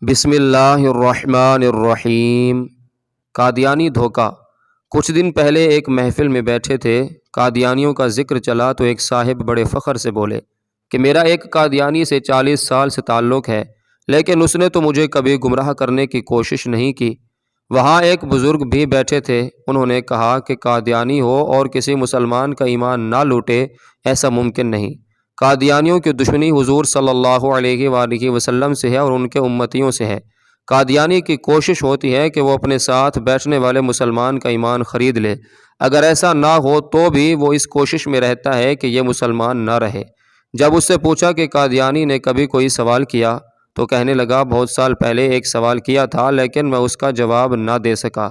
بسم اللہ الرحمن الرحیم۔ قادیانی دھوکہ۔ کچھ دن پہلے ایک محفل میں بیٹھے تھے، قادیانیوں کا ذکر چلا تو ایک صاحب بڑے فخر سے بولے کہ میرا ایک قادیانی سے 40 سال سے تعلق ہے، لیکن اس نے تو مجھے کبھی گمراہ کرنے کی کوشش نہیں کی۔ وہاں ایک بزرگ بھی بیٹھے تھے، انہوں نے کہا کہ قادیانی ہو اور کسی مسلمان کا ایمان نہ لوٹے، ایسا ممکن نہیں۔ قادیانیوں کی دشمنی حضور صلی اللہ علیہ وآلہ وسلم سے ہے اور ان کے امتیوں سے ہے۔ قادیانی کی کوشش ہوتی ہے کہ وہ اپنے ساتھ بیٹھنے والے مسلمان کا ایمان خرید لے، اگر ایسا نہ ہو تو بھی وہ اس کوشش میں رہتا ہے کہ یہ مسلمان نہ رہے۔ جب اس سے پوچھا کہ قادیانی نے کبھی کوئی سوال کیا تو کہنے لگا بہت سال پہلے ایک سوال کیا تھا، لیکن میں اس کا جواب نہ دے سکا۔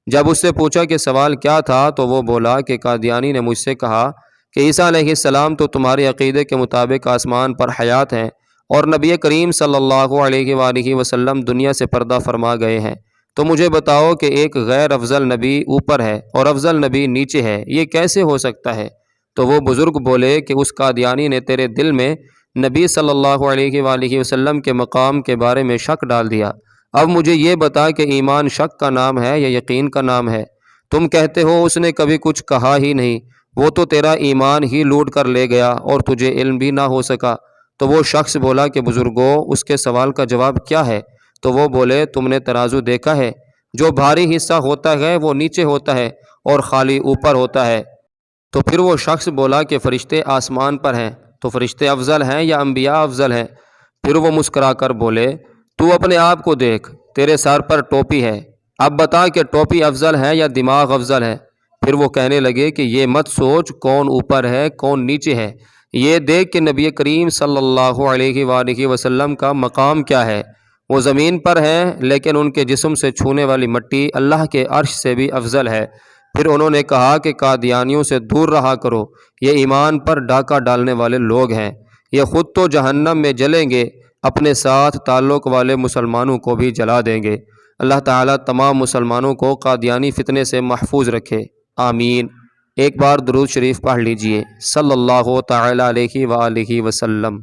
جب اس سے پوچھا کہ سوال کیا تھا تو وہ بولا کہ قادیانی نے مجھ سے کہا کہ عیسیٰ علیہ السلام تو تمہارے عقیدے کے مطابق آسمان پر حیات ہیں اور نبی کریم صلی اللہ علیہ وآلہ وسلم دنیا سے پردہ فرما گئے ہیں، تو مجھے بتاؤ کہ ایک غیر افضل نبی اوپر ہے اور افضل نبی نیچے ہے، یہ کیسے ہو سکتا ہے؟ تو وہ بزرگ بولے کہ اس قادیانی نے تیرے دل میں نبی صلی اللہ علیہ وآلہ وسلم کے مقام کے بارے میں شک ڈال دیا۔ اب مجھے یہ بتا کہ ایمان شک کا نام ہے یا یقین کا نام ہے؟ تم کہتے ہو اس نے کبھی کچھ کہا ہی نہیں، وہ تو تیرا ایمان ہی لوٹ کر لے گیا اور تجھے علم بھی نہ ہو سکا۔ تو وہ شخص بولا کہ بزرگوں، اس کے سوال کا جواب کیا ہے؟ تو وہ بولے تم نے ترازو دیکھا ہے؟ جو بھاری حصہ ہوتا ہے وہ نیچے ہوتا ہے اور خالی اوپر ہوتا ہے۔ تو پھر وہ شخص بولا کہ فرشتے آسمان پر ہیں، تو فرشتے افضل ہیں یا انبیاء افضل ہیں؟ پھر وہ مسکرا کر بولے تو اپنے آپ کو دیکھ، تیرے سر پر ٹوپی ہے، اب بتا کہ ٹوپی افضل ہے یا دماغ افضل ہے؟ پھر وہ کہنے لگے کہ یہ مت سوچ کون اوپر ہے کون نیچے ہے، یہ دیکھ کہ نبی کریم صلی اللہ علیہ وآلہ وسلم کا مقام کیا ہے۔ وہ زمین پر ہیں لیکن ان کے جسم سے چھونے والی مٹی اللہ کے عرش سے بھی افضل ہے۔ پھر انہوں نے کہا کہ قادیانیوں سے دور رہا کرو، یہ ایمان پر ڈاکہ ڈالنے والے لوگ ہیں، یہ خود تو جہنم میں جلیں گے، اپنے ساتھ تعلق والے مسلمانوں کو بھی جلا دیں گے۔ اللہ تعالیٰ تمام مسلمانوں کو قادیانی فتنے سے محفوظ رکھے، آمین۔ ایک بار درود شریف پڑھ لیجئے، صلی اللہ تعالیٰ علیہ وآلہ وسلم۔